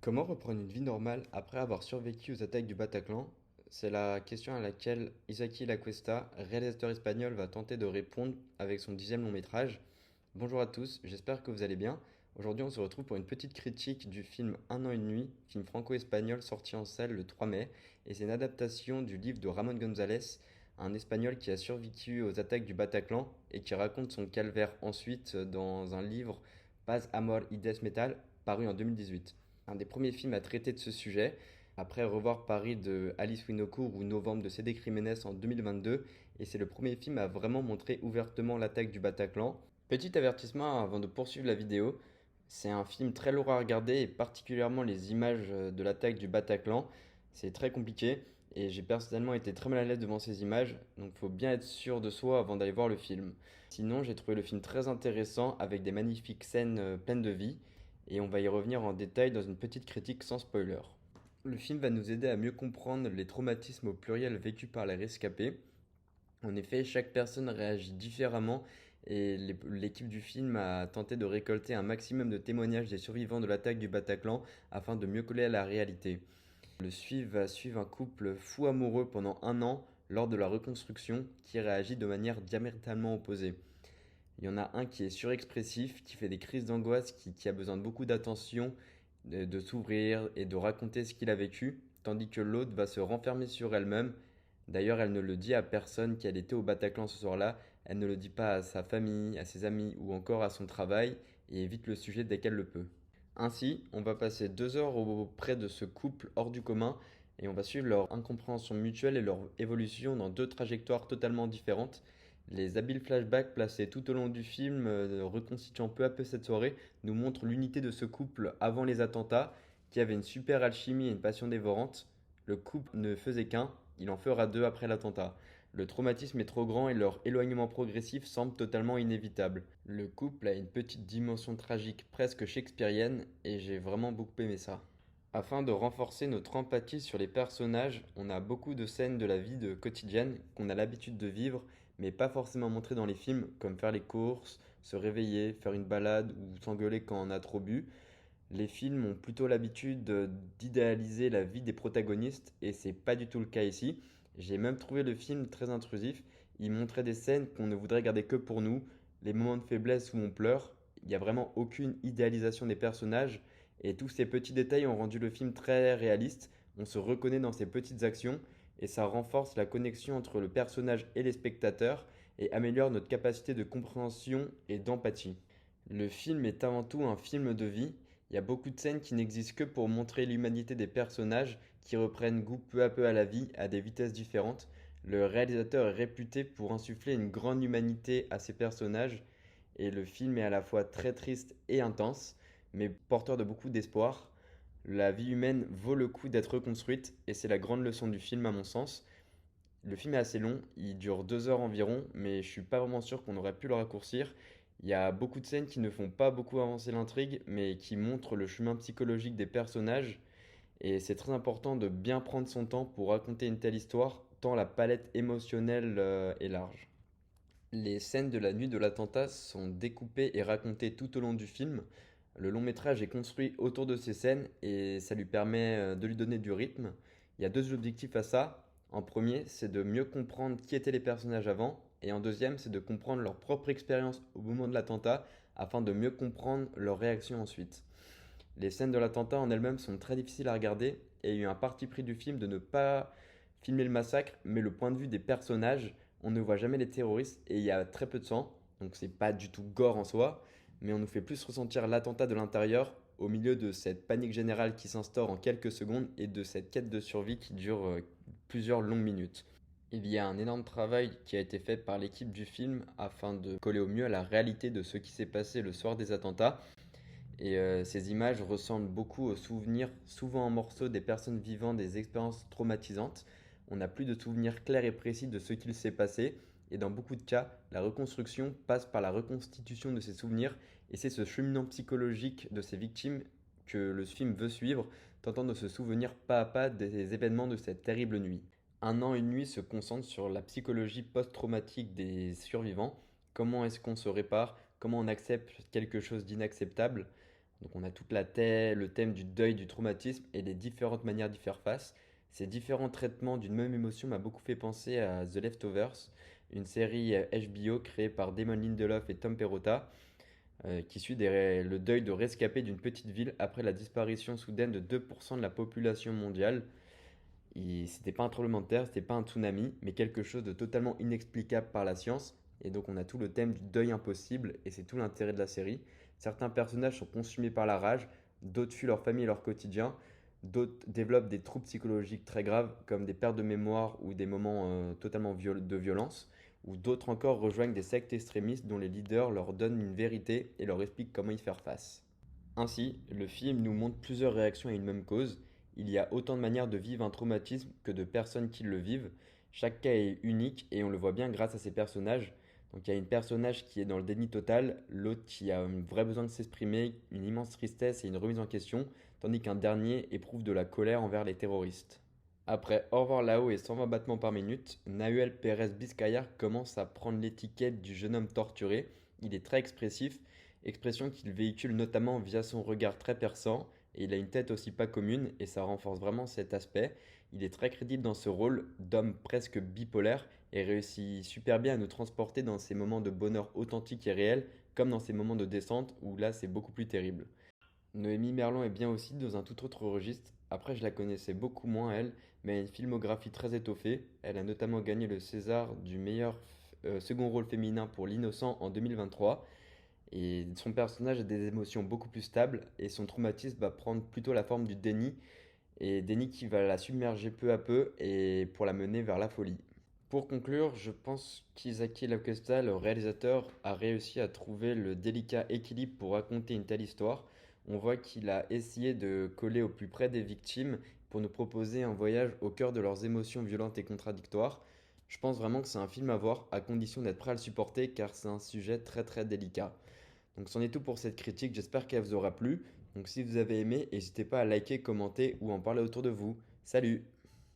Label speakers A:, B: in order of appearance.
A: Comment reprendre une vie normale après avoir survécu aux attaques du Bataclan? C'est la question à laquelle Isaki Lacuesta, réalisateur espagnol, va tenter de répondre avec son 10e long métrage. Bonjour à tous, j'espère que vous allez bien. Aujourd'hui, on se retrouve pour une petite critique du film Un an et une nuit, film franco-espagnol sorti en salle le 3 mai, et c'est une adaptation du livre de Ramon González, un Espagnol qui a survécu aux attaques du Bataclan et qui raconte son calvaire ensuite dans un livre Paz, Amor y Desmetal, paru en 2018. Un des premiers films à traiter de ce sujet, après Revoir Paris de Alice Winocourt ou Novembre de Cédric Jiménez en 2022, et c'est le premier film à vraiment montrer ouvertement l'attaque du Bataclan. Petit avertissement avant de poursuivre la vidéo, c'est un film très lourd à regarder et particulièrement les images de l'attaque du Bataclan. C'est très compliqué et j'ai personnellement été très mal à l'aise devant ces images, donc il faut bien être sûr de soi avant d'aller voir le film. Sinon, j'ai trouvé le film très intéressant avec des magnifiques scènes pleines de vie et on va y revenir en détail dans une petite critique sans spoiler. Le film va nous aider à mieux comprendre les traumatismes au pluriel vécus par les rescapés. En effet, chaque personne réagit différemment et l'équipe du film a tenté de récolter un maximum de témoignages des survivants de l'attaque du Bataclan afin de mieux coller à la réalité. Le suivre va suivre un couple fou amoureux pendant un an lors de la reconstruction qui réagit de manière diamétralement opposée. Il y en a un qui est surexpressif, qui fait des crises d'angoisse, qui a besoin de beaucoup d'attention, de s'ouvrir et de raconter ce qu'il a vécu, tandis que l'autre va se renfermer sur elle-même. D'ailleurs, elle ne le dit à personne qu'elle était au Bataclan ce soir-là, elle ne le dit pas à sa famille, à ses amis ou encore à son travail, et évite le sujet dès qu'elle le peut. Ainsi, on va passer 2 heures auprès de ce couple hors du commun, et on va suivre leur incompréhension mutuelle et leur évolution dans deux trajectoires totalement différentes. Les habiles flashbacks placés tout au long du film, reconstituant peu à peu cette soirée, nous montrent l'unité de ce couple avant les attentats, qui avait une super alchimie et une passion dévorante. Le couple ne faisait qu'un, il en fera deux après l'attentat. Le traumatisme est trop grand et leur éloignement progressif semble totalement inévitable. Le couple a une petite dimension tragique presque shakespearienne et j'ai vraiment beaucoup aimé ça. Afin de renforcer notre empathie sur les personnages, on a beaucoup de scènes de la vie quotidienne qu'on a l'habitude de vivre, mais pas forcément montrées dans les films, comme faire les courses, se réveiller, faire une balade ou s'engueuler quand on a trop bu. Les films ont plutôt l'habitude d'idéaliser la vie des protagonistes, et c'est pas du tout le cas ici. J'ai même trouvé le film très intrusif. Il montrait des scènes qu'on ne voudrait garder que pour nous, les moments de faiblesse où on pleure. Il n'y a vraiment aucune idéalisation des personnages. Et tous ces petits détails ont rendu le film très réaliste. On se reconnaît dans ces petites actions et ça renforce la connexion entre le personnage et les spectateurs et améliore notre capacité de compréhension et d'empathie. Le film est avant tout un film de vie. Il y a beaucoup de scènes qui n'existent que pour montrer l'humanité des personnages qui reprennent goût peu à peu à la vie à des vitesses différentes. Le réalisateur est réputé pour insuffler une grande humanité à ses personnages et le film est à la fois très triste et intense mais porteur de beaucoup d'espoir. La vie humaine vaut le coup d'être reconstruite, et c'est la grande leçon du film à mon sens. Le film est assez long, il dure 2 heures environ, mais je suis pas vraiment sûr qu'on aurait pu le raccourcir. Il y a beaucoup de scènes qui ne font pas beaucoup avancer l'intrigue, mais qui montrent le chemin psychologique des personnages, et c'est très important de bien prendre son temps pour raconter une telle histoire, tant la palette émotionnelle est large. Les scènes de la nuit de l'attentat sont découpées et racontées tout au long du film. Le long métrage est construit autour de ces scènes et ça lui permet de lui donner du rythme. Il y a deux objectifs à ça. En premier, c'est de mieux comprendre qui étaient les personnages avant. Et en deuxième, c'est de comprendre leur propre expérience au moment de l'attentat afin de mieux comprendre leur réaction ensuite. Les scènes de l'attentat en elles-mêmes sont très difficiles à regarder et il y a eu un parti pris du film de ne pas filmer le massacre, mais le point de vue des personnages. On ne voit jamais les terroristes et il y a très peu de sang, donc c'est pas du tout gore en soi, mais on nous fait plus ressentir l'attentat de l'intérieur au milieu de cette panique générale qui s'instaure en quelques secondes et de cette quête de survie qui dure plusieurs longues minutes. Il y a un énorme travail qui a été fait par l'équipe du film afin de coller au mieux à la réalité de ce qui s'est passé le soir des attentats. Et ces images ressemblent beaucoup aux souvenirs, souvent en morceaux, des personnes vivant des expériences traumatisantes. On n'a plus de souvenirs clairs et précis de ce qu'il s'est passé. Et dans beaucoup de cas, la reconstruction passe par la reconstitution de ces souvenirs. Et c'est ce cheminement psychologique de ces victimes que le film veut suivre, tentant de se souvenir pas à pas des événements de cette terrible nuit. Un an, une nuit se concentre sur la psychologie post-traumatique des survivants. Comment est-ce qu'on se répare? Comment on accepte quelque chose d'inacceptable? Donc on a le thème du deuil, du traumatisme et des différentes manières d'y faire face. Ces différents traitements d'une même émotion m'a beaucoup fait penser à The Leftovers, une série HBO créée par Damon Lindelof et Tom Perrotta, qui suit le deuil de rescapés d'une petite ville après la disparition soudaine de 2% de la population mondiale. C'était pas un tremblement de terre, c'était pas un tsunami, mais quelque chose de totalement inexplicable par la science. Et donc on a tout le thème du deuil impossible, et c'est tout l'intérêt de la série. Certains personnages sont consumés par la rage, d'autres fuient leur famille et leur quotidien, d'autres développent des troubles psychologiques très graves, comme des pertes de mémoire ou des moments totalement de violence, ou d'autres encore rejoignent des sectes extrémistes dont les leaders leur donnent une vérité et leur expliquent comment y faire face. Ainsi, le film nous montre plusieurs réactions à une même cause. Il y a autant de manières de vivre un traumatisme que de personnes qui le vivent. Chaque cas est unique et on le voit bien grâce à ces personnages. Donc il y a une personnage qui est dans le déni total, l'autre qui a un vrai besoin de s'exprimer, une immense tristesse et une remise en question, tandis qu'un dernier éprouve de la colère envers les terroristes. Après Au revoir là-haut et 120 battements par minute, Nahuel Pérez Biscayar commence à prendre l'étiquette du jeune homme torturé. Il est très expressif, expression qu'il véhicule notamment via son regard très perçant, et il a une tête aussi pas commune, et ça renforce vraiment cet aspect. Il est très crédible dans ce rôle d'homme presque bipolaire, et réussit super bien à nous transporter dans ces moments de bonheur authentique et réel, comme dans ces moments de descente où là c'est beaucoup plus terrible. Noémie Merlan est bien aussi dans un tout autre registre. Après, je la connaissais beaucoup moins, elle, mais elle a une filmographie très étoffée. Elle a notamment gagné le César du meilleur second rôle féminin pour L'Innocent en 2023. Et son personnage a des émotions beaucoup plus stables et son traumatisme va prendre plutôt la forme du déni. Et déni qui va la submerger peu à peu et pour la mener vers la folie. Pour conclure, je pense qu'Isaki Lacuesta, le réalisateur, a réussi à trouver le délicat équilibre pour raconter une telle histoire. On voit qu'il a essayé de coller au plus près des victimes pour nous proposer un voyage au cœur de leurs émotions violentes et contradictoires. Je pense vraiment que c'est un film à voir, à condition d'être prêt à le supporter, car c'est un sujet très très délicat. Donc c'en est tout pour cette critique, j'espère qu'elle vous aura plu. Donc si vous avez aimé, n'hésitez pas à liker, commenter ou en parler autour de vous. Salut!